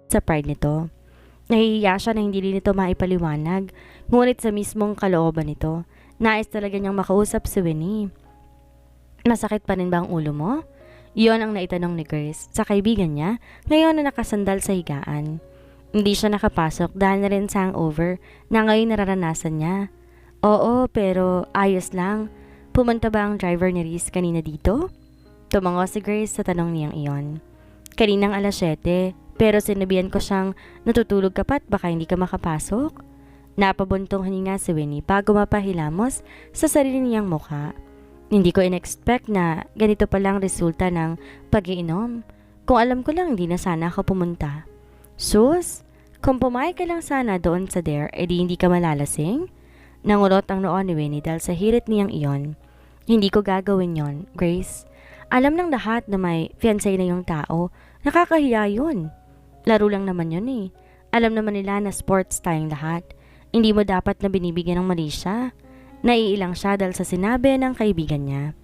sa pride nito. Nahihiya siya na hindi rin ito maipaliwanag, ngunit sa mismong kalooban nito, nais talaga niyang makausap si Winnie. Masakit pa rin ba ang ulo mo? Iyon ang naitanong ni Grace sa kaibigan niya ngayon na nakasandal sa higaan. Hindi siya nakapasok dahil na rin sa hangover na ngayon nararanasan niya. Oo, pero ayos lang. Pumunta ba ang driver ni Reese kanina dito? Tumango si Grace sa tanong niyang iyon. Kaninang alas 7, pero sinabihan ko siyang natutulog ka pa't baka hindi ka makapasok. Napabuntong hininga si Winnie bago mapahilamos sa sarili niyang mukha. Hindi ko in-expect na ganito palang resulta ng pag-iinom. Kung alam ko lang, hindi na sana ako pumunta. Sus, kung pumayag ka lang sana doon sa dare, edi hindi ka malalasing? Nangurot ang noo ni Winnie dahil sa hirit niyang iyon. Hindi ko gagawin yon, Grace. Alam ng lahat na may fiancé na yung tao. Nakakahiya yun. Laro lang naman yun eh. Alam naman nila na sports tayong lahat. Hindi mo dapat na binibigyan ng mali siya. Naiilang siya dahil sa sinabi ng kaibigan niya.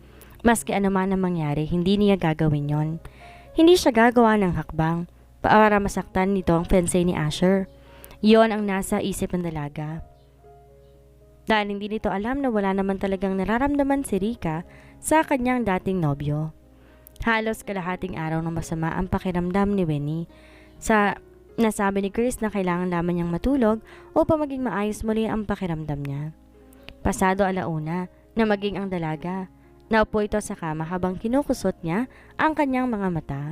Maski anuman ang mangyari, hindi niya gagawin yon. Hindi siya gagawa ng hakbang para masaktan nito ang fiancé ni Asher. Yon ang nasa isip ng dalaga. Dahil hindi nito alam na wala naman talagang nararamdaman si Rika sa kanyang dating nobyo. Halos kalahating araw ng masama ang pakiramdam ni Winnie. Sa nasabi ni Chris na kailangan lamang niyang matulog upang maging maayos muli ang pakiramdam niya. Pasado alauna na maging ang dalaga. Naupo ito sa kama habang kinukusot niya ang kanyang mga mata.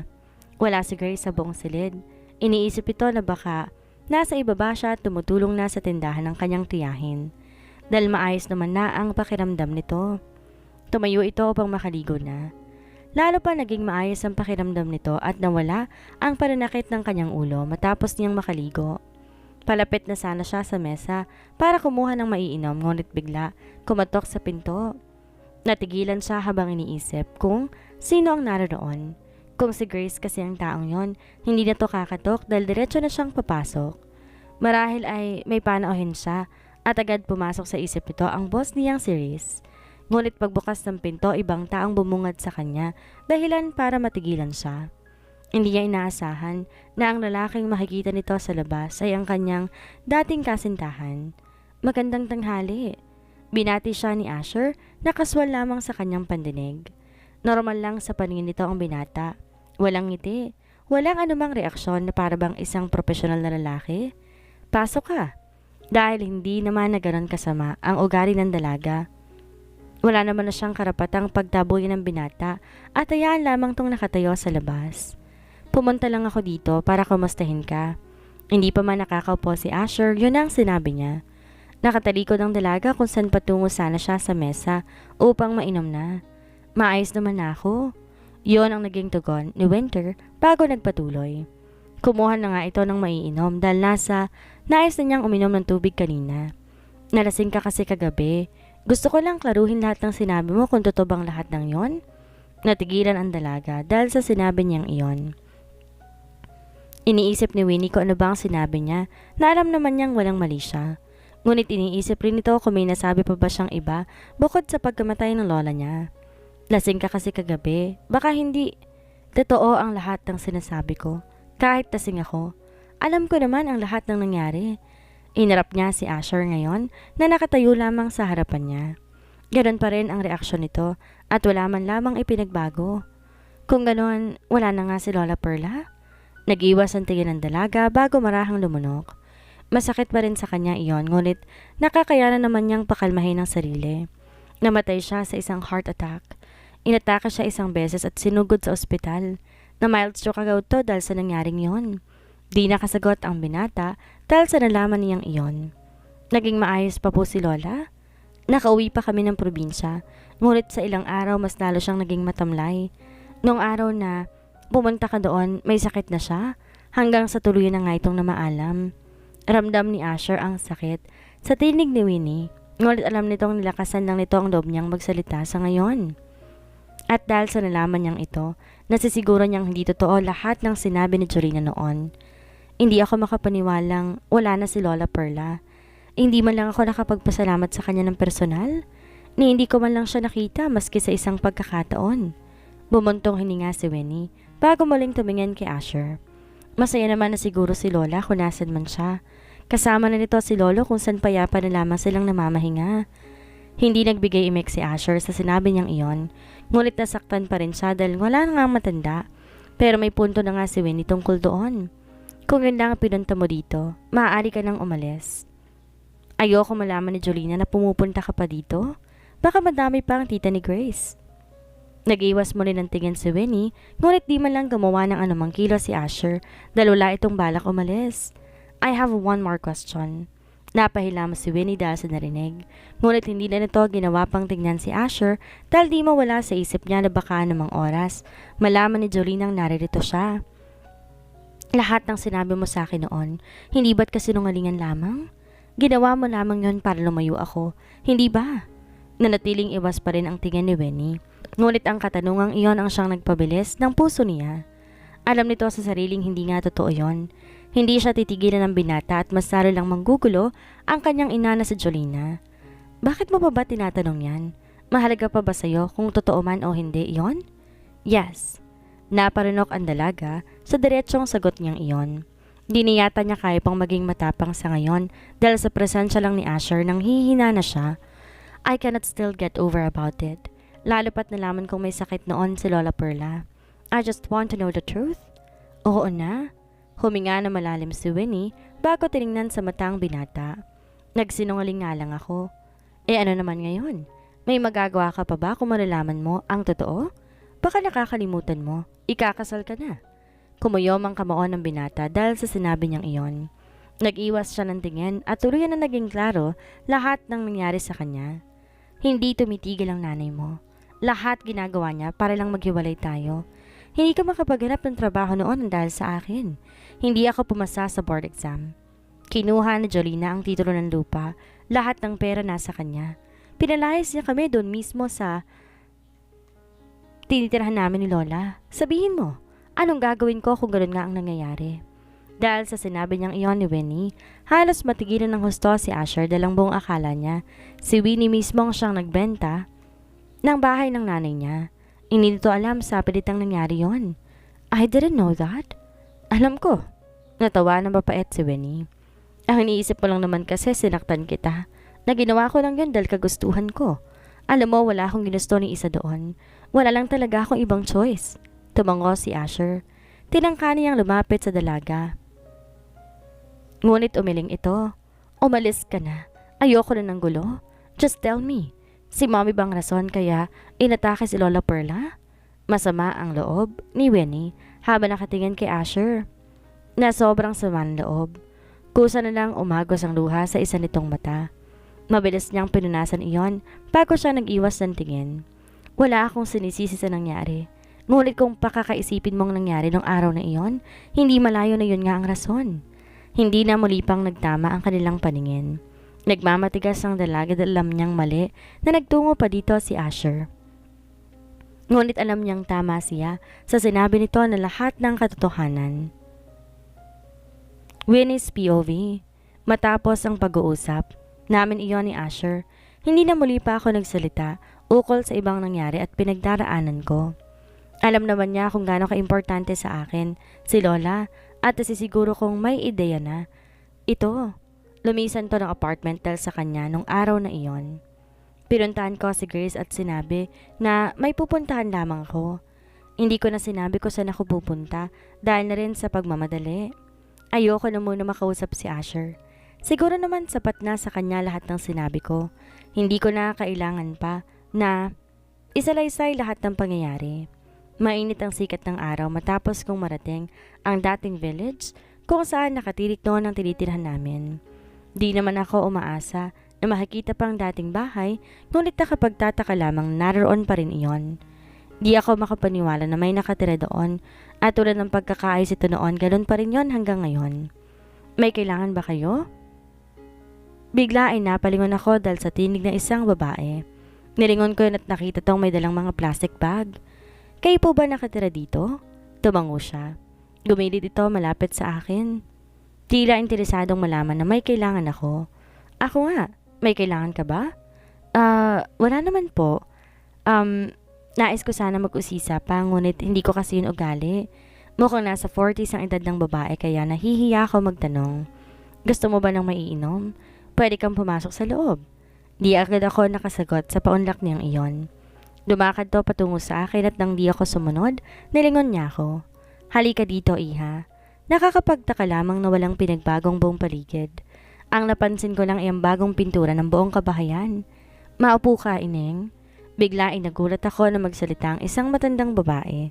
Wala si Grace sa buong silid. Iniisip ito na baka nasa ibaba siya at tumutulong na sa tindahan ng kanyang tiyahin. Dahil maayos naman na ang pakiramdam nito. Tumayo ito upang makaligo na. Lalo pa naging maayos ang pakiramdam nito at nawala ang pananakit ng kanyang ulo matapos niyang makaligo. Palapit na sana siya sa mesa para kumuha ng maiinom ngunit bigla kumatok sa pinto. Natigilan siya habang iniisip kung sino ang naroon. Kung si Grace kasi ang taong yon, hindi na to kakatok dahil diretso na siyang papasok. Marahil ay may panauhin siya at agad pumasok sa isip nito ang boss niyang si Reese. Ngunit pagbukas ng pinto, ibang taong bumungad sa kanya dahilan para matigilan siya. Hindi niya inaasahan na ang lalaking makikita nito sa labas ay ang kanyang dating kasintahan. Magandang tanghali. Binati siya ni Asher na kaswal lamang sa kanyang pandinig. Normal lang sa paningin nito ang binata. Walang ngiti. Walang anumang reaksyon na parabang isang profesional na lalaki. Pasok ka. Dahil hindi naman na ganon kasama ang ugali ng dalaga. Wala naman na siyang karapatang pagtaboy ng binata at hayaan lamang tong nakatayo sa labas. Pumunta lang ako dito para kumustahin ka. Hindi pa man nakakaupo si Asher, yun ang sinabi niya. Nakatalikod ang dalaga kung saan patungo sana siya sa mesa upang mainom na. Maayos naman na ako. Yun ang naging tugon ni Winter bago nagpatuloy. Kumuha na nga ito ng maiinom dahil nais na niyang uminom ng tubig kanina. Nalasing ka kasi kagabi. Gusto ko lang klaruhin lahat ng sinabi mo kung totoo bang lahat ng yon. Natigilan ang dalaga dahil sa sinabi niyang iyon. Iniisip ni Winnie kung ano ba ang sinabi niya na alam naman niyang walang mali siya. Ngunit iniisip rin ito kung may nasabi pa ba siyang iba bukod sa pagkamatay ng lola niya. Lasing ka kasi kagabi, baka hindi. Totoo ang lahat ng sinasabi ko. Kahit lasing ako, alam ko naman ang lahat ng nangyari. Inarap niya si Asher ngayon na nakatayo lamang sa harapan niya. Ganon pa rin ang reaksyon nito at wala man lamang ipinagbago. Kung ganon, wala na nga si Lola Perla. Nag-iwas ang tingin ng dalaga bago marahang lumunok. Masakit pa rin sa kanya iyon, ngunit nakakayanan naman niyang pakalmahin ang sarili. Namatay siya sa isang heart attack. Inatake siya isang beses at sinugod sa ospital. Na mild stroke agad to dahil sa nangyaring iyon. Di nakasagot ang binata dahil sa nalaman niyang iyon. Naging maayos pa po si Lola. Nakauwi pa kami ng probinsya, ngunit sa ilang araw mas lalo siyang naging matamlay. Noong araw na pumunta ka doon, may sakit na siya, hanggang sa tuluyan na nga itong namaalam. Ramdam ni Asher ang sakit sa tinig ni Winnie, ngunit alam nitong nilakasan lang nito ang loob niyang magsalita sa ngayon. At dahil sa nalaman niyang ito, nasisiguro niyang hindi totoo lahat ng sinabi ni Jorina noon. Hindi ako makapaniwalang wala na si Lola Perla. Hindi man lang ako nakapagpasalamat sa kanya ng personal, ni hindi ko man lang siya nakita maski sa isang pagkakataon. Bumuntong hininga si Winnie bago muling tumingin kay Asher. Masaya naman na siguro si Lola kung nasan man siya. Kasama na nito si Lolo kung saan payapa na lamang silang namamahinga. Hindi nagbigay imik si Asher sa sinabi niyang iyon, ngunit nasaktan pa rin siya dahil wala na nga matanda. Pero may punto na nga si Winnie tungkol doon. Kung yun lang ang pinunta mo dito, maaari ka nang umalis. Ayoko malaman ni Jolina na pumupunta ka pa dito. Baka madami pa ang tita ni Grace. Nag-iwas mo rin ng tingin si Winnie, ngunit di man lang gumawa ng anumang kilo si Asher dahil wala itong balak umalis. I have one more question. Napahilamos si Winnie dahil sa narinig, ngunit hindi na nito ginawa pang tingnan si Asher dahil di mawala sa isip niya na baka anumang oras malaman ni Jolina ang naririto siya. Lahat ng sinabi mo sa akin noon, hindi ba't kasinungalingan lamang? Ginawa mo lamang yon para lumayo ako, hindi ba? Nanatiling iwas pa rin ang tingin ni Winnie, ngunit ang katanungang iyon ang siyang nagpabilis ng puso niya. Alam nito sa sariling hindi nga totoo yon. Hindi siya titigilan ng binata at mas lalo lang manggugulo ang kanyang ina na si Jolina. Bakit mo pa ba tinatanong yan? Mahalaga pa ba sa'yo kung totoo man o hindi iyon? Yes. Naparunok ang dalaga sa diretsong sagot niyang iyon. Di niyata niya kaya pang maging matapang sa ngayon dahil sa presensya lang ni Asher nang hihina na siya. I cannot still get over about it. Lalo pat nalaman kong may sakit noon si Lola Perla. I just want to know the truth. Oo na. Huminga na malalim si Winnie bago tiningnan sa matang binata. Nagsinungaling nga lang ako. Ano naman ngayon? May magagawa ka pa ba kung malalaman mo ang totoo? Baka nakakalimutan mo, ikakasal ka na. Kumuyom ang kamao ng binata dahil sa sinabi niyang iyon. Nag-iwas siya ng tingin at tuluyan na naging klaro lahat ng nangyari sa kanya. Hindi tumitigil ang nanay mo. Lahat ginagawa niya para lang maghiwalay tayo. Hindi ka makapaghanap ng trabaho noon dahil sa akin. Hindi ako pumasa sa board exam. Kinuha ni Jolina ang titulo ng lupa. Lahat ng pera nasa kanya. Pinalayas niya kami doon mismo sa tinitirahan namin ni Lola. Sabihin mo, anong gagawin ko kung ganoon nga ang nangyayari? Dahil sa sinabi niyang iyon ni Winnie, halos matigilan ng husto si Asher dahil ang buong akala niya, si Winnie mismo ang siyang nagbenta ng bahay ng nanay niya. Hindi nito alam sa pilitang nangyari yon. I didn't know that. Alam ko. Natawa ng mapait si Winnie. Ang iniisip ko lang naman kasi sinaktan kita. Na ginawa ko lang yun dahil kagustuhan ko. Alam mo, wala akong ginusto ni isa doon. Wala lang talaga akong ibang choice. Tumango si Asher. Tinangka niyang lumapit sa dalaga. Ngunit umiling ito. Umalis ka na. Ayoko na ng gulo. Just tell me. Si Mommy bang rason kaya inatake si Lola Perla? Masama ang loob ni Winnie habang nakatingin kay Asher. Na sobrang sama ng loob. Kusa na lang umagos ang luha sa isa nitong mata. Mabilis niyang pinunasan iyon bago siya nag-iwas ng tingin. Wala akong sinisisi sa nangyari. Ngunit kung pakakaisipin mong nangyari nung araw na iyon, hindi malayo na yun nga ang rason. Hindi na muli pang nagtama ang kanilang paningin. Nagmamatigas ang dalaga dahil alam niyang mali na nagtungo pa dito si Asher. Ngunit alam niyang tama siya sa sinabi nito na lahat ng katotohanan. Winnie's POV. Matapos ang pag-uusap namin iyon ni Asher, hindi na muli pa ako nagsalita ukol sa ibang nangyari at pinagdaraanan ko. Alam naman niya kung gaano ka-importante sa akin si Lola at nasisiguro kong may ideya na. Ito. Lumisan to ng apartment dahil sa kanya nung araw na iyon. Pinuntahan ko si Grace at sinabi na may pupuntahan lamang ako. Hindi ko na sinabi ko saan ako pupunta dahil na rin sa pagmamadali. Ayoko na muna makausap si Asher. Siguro naman sapat na sa kanya lahat ng sinabi ko. Hindi ko na kailangan pa na isalaysay lahat ng pangyayari. Mainit ang sikat ng araw matapos kong marating ang dating village kung saan nakatirik noon ang tinitirahan namin. Di naman ako umaasa na makikita pang dating bahay, ngunit nakapagtataka lamang naroon pa rin iyon. Di ako makapaniwala na may nakatira doon at tulad ng pagkakaayos ito noon, ganoon pa rin yon hanggang ngayon. May kailangan ba kayo? Bigla ay napalingon ako dahil sa tinig ng isang babae. Nilingon ko yun at nakita tong may dalang mga plastic bag. Kayo po ba nakatira dito? Tumango siya. Gumilid ito malapit sa akin. Tila interesadong malaman na may kailangan ako. Ako nga, may kailangan ka ba? Wala naman po. Nais ko sana mag-usisa pa, ngunit hindi ko kasi yun ugali. Mukhang nasa 40s ang edad ng babae kaya nahihiya ako magtanong. Gusto mo ba ng maiinom? Pwede kang pumasok sa loob. Di agad ako nakasagot sa paunlak niyang iyon. Lumakad to patungo sa akin at nang di ako sumunod, nilingon niya ako. Halika dito, iha. Nakakapagtaka lamang na walang pinagbagong buong paligid. Ang napansin ko lang ay ang bagong pintura ng buong kabahayan. Maupo ka, ineng. Bigla ay nagulat ako na magsalita ang isang matandang babae.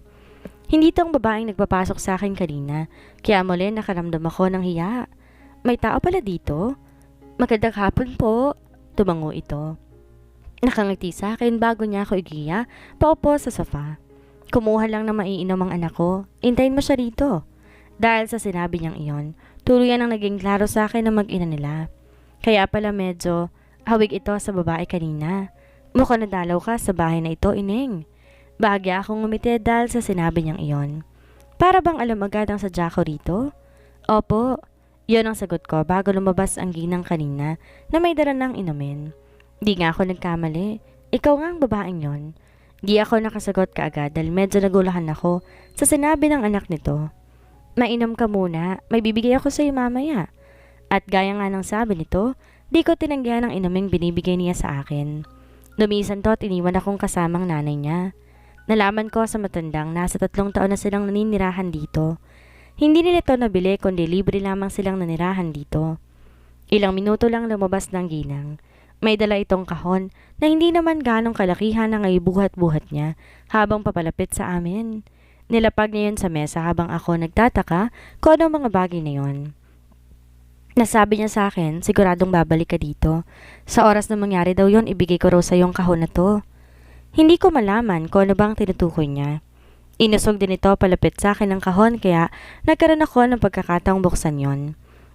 Hindi tong babaeng nagpapasok sa akin kanina, kaya muli nakaramdam ako ng hiya. May tao pala dito? Magandang hapon po. Tumango ito. Nakangiti sa akin bago niya ako igiya, paupo sa sofa. Kumuha lang na maiinom ang anak ko. Intayin mo siya rito. Dahil sa sinabi niyang iyon, tuluyan ang naging klaro sa akin na mag-ina nila. Kaya pala medyo hawig ito sa babae kanina. Mukhang nadalaw ka sa bahay na ito, ineng. Bahagya akong ngumiti dahil sa sinabi niyang iyon. Para bang alam agad ang sadya ko rito? Opo, yun ang sagot ko bago lumabas ang ginang kanina na may dala ng inumin. Di nga ako nagkamali. Ikaw nga ang babaeng yon. Di ako nakasagot kaagad dahil medyo nagulahan ako sa sinabi ng anak nito. Mainom ka muna, may bibigay ako sa iyo mamaya. At gaya nga ng sabi nito, di ko tinanggihan ang inuming binibigay niya sa akin. Lumisan to at iniwan akong kasamang nanay niya. Nalaman ko sa matandang nasa 3 taon na silang naninirahan dito. Hindi nila ito nabili kundi libre lamang silang nanirahan dito. Ilang minuto lang lumabas ng ginang. May dala itong kahon na hindi naman ganong kalakihan na ngay buhat-buhat niya habang papalapit sa amin. Nilapag niya yun sa mesa habang ako nagtataka kung ano mga bagay na yun. Nasabi niya sa akin, siguradong babalik ka dito. Sa oras na mangyari daw yon, ibigay ko raw sa yung kahon na to. Hindi ko malaman kung ano bang tinutukoy niya. Inusog din ito palapit sa akin ng kahon kaya nagkaroon ako ng pagkakataong buksan yon.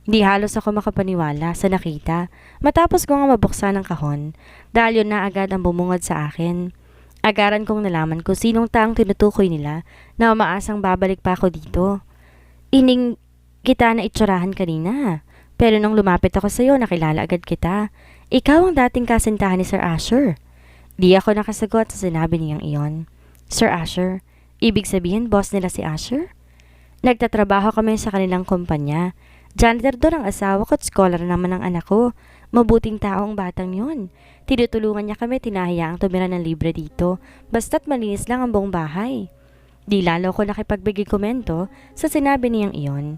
Di halos ako makapaniwala sa nakita matapos ko nga mabuksan ng kahon dahil yun na agad ang bumungad sa akin. Agaran kong nalaman kung sinong taang tinutukoy nila na umaasang babalik pa ako dito. Ining kita na itsurahan kanina. Pero nung lumapit ako sa iyo, nakilala agad kita. Ikaw ang dating kasintahan ni Sir Asher. Di ako nakasagot sa sinabi niyang iyon. Sir Asher? Ibig sabihin, boss nila si Asher? Nagtatrabaho kami sa kanilang kumpanya. Janitor doon ang asawa ko at scholar naman ang anak ko. Mabuting tao ang batang yun. Tinutulungan niya kami, tinahiyaang tumira ng libre dito. Basta't malinis lang ang buong bahay. Di lalo ko nakipagbigay komento sa sinabi niyang iyon.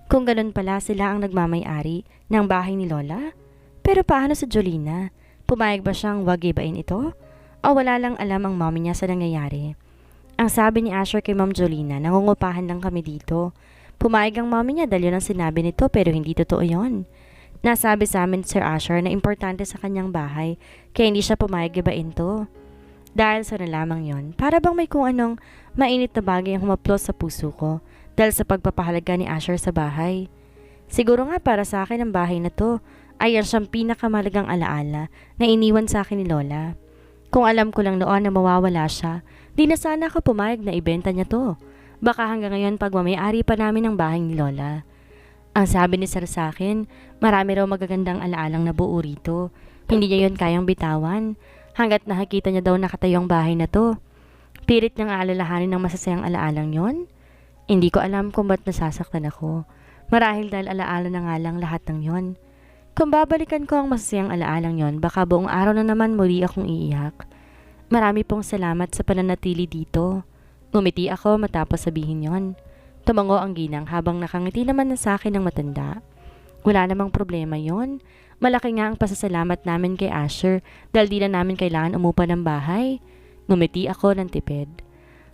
Kung ganun pala sila ang nagmamay-ari ng bahay ni Lola? Pero paano sa Jolina? Pumayag ba siyang wag ibain ito? O wala lang alam ang mommy niya sa nangyayari? Ang sabi ni Asher kay Ma'am Jolina, nangungupahan lang kami dito. Pumayag ang mommy niya dahil yun ang sinabi nito pero hindi totoo yon. Nasabi sa amin Sir Asher na importante sa kanyang bahay kaya hindi siya pumayag ibain to. Dahil sa nalamang yon, para bang may kung anong mainit na bagay ang humaplos sa puso ko dahil sa pagpapahalaga ni Asher sa bahay. Siguro nga para sa akin ang bahay na to ay ang siyang pinakamalagang alaala na iniwan sa akin ni Lola. Kung alam ko lang noon na mawawala siya, di na sana ako pumayag na ibenta niya to. Baka hanggang ngayon pagmamayari pa namin ang bahay ni Lola. Ang sabi ni Sir sa akin, marami raw magagandang alaalang nabuo rito. Hindi niya yon kayang bitawan. Hanggat nakikita niya daw nakatayo ang bahay na to. Pilit niyang aalalahanin ng masasayang alaalang yon. Hindi ko alam kung ba't nasasaktan ako. Marahil dahil alaala na nga lang lahat ng yon. Kung babalikan ko ang masasayang alaalang yon, baka buong araw na naman muli akong iiyak. Marami pong salamat sa pananatili dito. Ngumiti ako matapos sabihin yon. Tumango ang ginang habang nakangiti naman na sa akin ng matanda. Wala namang problema yon. Malaki nga ang pasasalamat namin kay Asher dahil di na namin kailangan umupa ng bahay. Ngumiti ako ng tipid.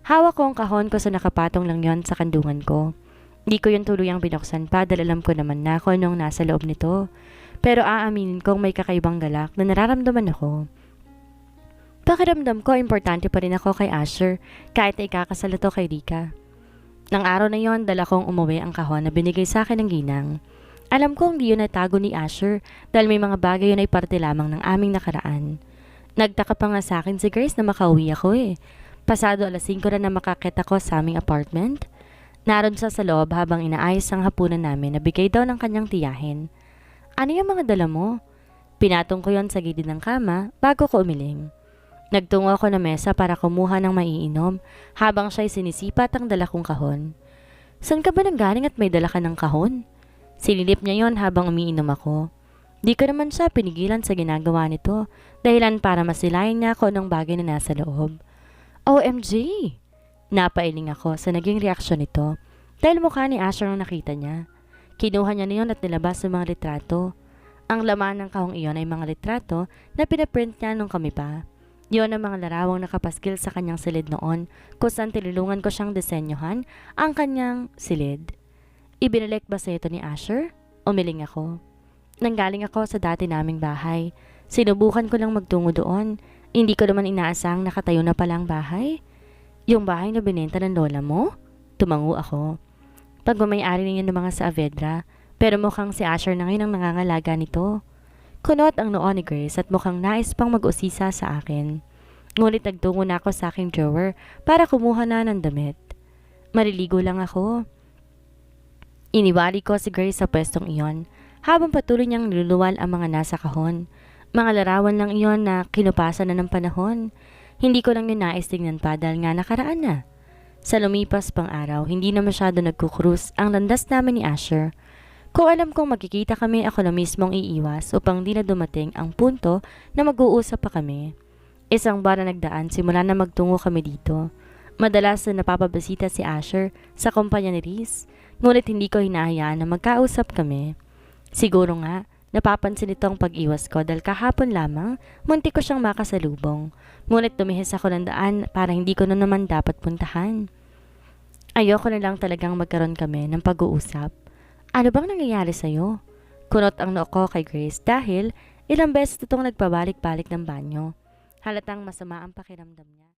Hawak ko ang kahon ko sa nakapatong lang yon sa kandungan ko. Di ko yung tuluyang binuksan pa dahil alam ko naman na kung anong nasa loob nito. Pero aaminin kong may kakaibang galak na nararamdaman ako. Pakiramdam ko importante pa rin ako kay Asher kahit na ikakasal ito kay Rika. Nang araw na yon, dala kong umuwi ang kahon na binigay sa akin ng ginang. Alam kong di yun natago ni Asher dahil may mga bagay yun ay parte lamang ng aming nakaraan. Nagtaka pa nga sa akin si Grace na makauwi ako eh. Pasado 5:00 na makakita ko sa aming apartment. Naroon siya sa loob habang inaayos ang hapunan namin na bigay daw ng kanyang tiyahin. Ano yung mga dala mo? Pinatong ko yon sa gilid ng kama bago ko umiling. Nagtungo ako na mesa para kumuha ng maiinom habang siya'y sinisipat ang dala kong kahon. Saan ka ba nanggaling at may dala ka ng kahon? Sinilip niya yon habang umiinom ako. Di ko naman siya pinigilan sa ginagawa nito, dahilan para masilayan niya ako ng bagay na nasa loob. OMG! Napailing ako sa naging reaksyon nito, dahil mukha ni Asher ang nakita niya. Kinuha niya na yun at nilabas ng mga litrato. Ang laman ng kahong iyon ay mga litrato na pinaprint niya nung kami pa. Yun ang mga larawang nakapaskil sa kanyang silid noon, kung saan tinulungan ko siyang disenyohan ang kanyang silid. Ibinalik ba sa ito ni Asher? Umiling ako. Nanggaling ako sa dati naming bahay. Sinubukan ko lang magtungo doon. Hindi ko naman inaasang nakatayo na palang bahay. Yung bahay na binenta ng lola mo? Tumango ako. Pagmamayari niya ng mga Saavedra, pero mukhang si Asher na ngayon ang nangangalaga nito. Kunot ang noo ni Grace at mukhang nais pang mag-usisa sa akin. Ngunit nagtungo na ako sa aking drawer para kumuha na ng damit. Maliligo lang ako. Iniwali ko si Grace sa pwestong iyon habang patuloy niyang niluluwal ang mga nasa kahon. Mga larawan lang iyon na kinupasan na ng panahon. Hindi ko lang yun nais tingnan pa dahil nga nakaraan na. Sa lumipas pang araw, hindi na masyado nagkukrus ang landas namin ni Asher. Kung alam kong magkikita kami, ako na mismong iiwas upang di na dumating ang punto na mag-uusap pa kami. Isang buwan na nagdaan simula na magtungo kami dito. Madalas na napapabisita si Asher sa kumpanya ni Riz, ngunit hindi ko hinahayaan na magkausap kami. Siguro nga, napapansin itong pag-iwas ko dahil kahapon lamang, muntik ko siyang makasalubong. Ngunit tumihis ako ng daan para hindi ko na naman dapat puntahan. Ayoko na lang talagang magkaroon kami ng pag-uusap. Ano bang nangyayari sa'yo? Kunot ang noo ko kay Grace dahil ilang beses itong nagpabalik-balik ng banyo. Halatang masama ang pakiramdam niya.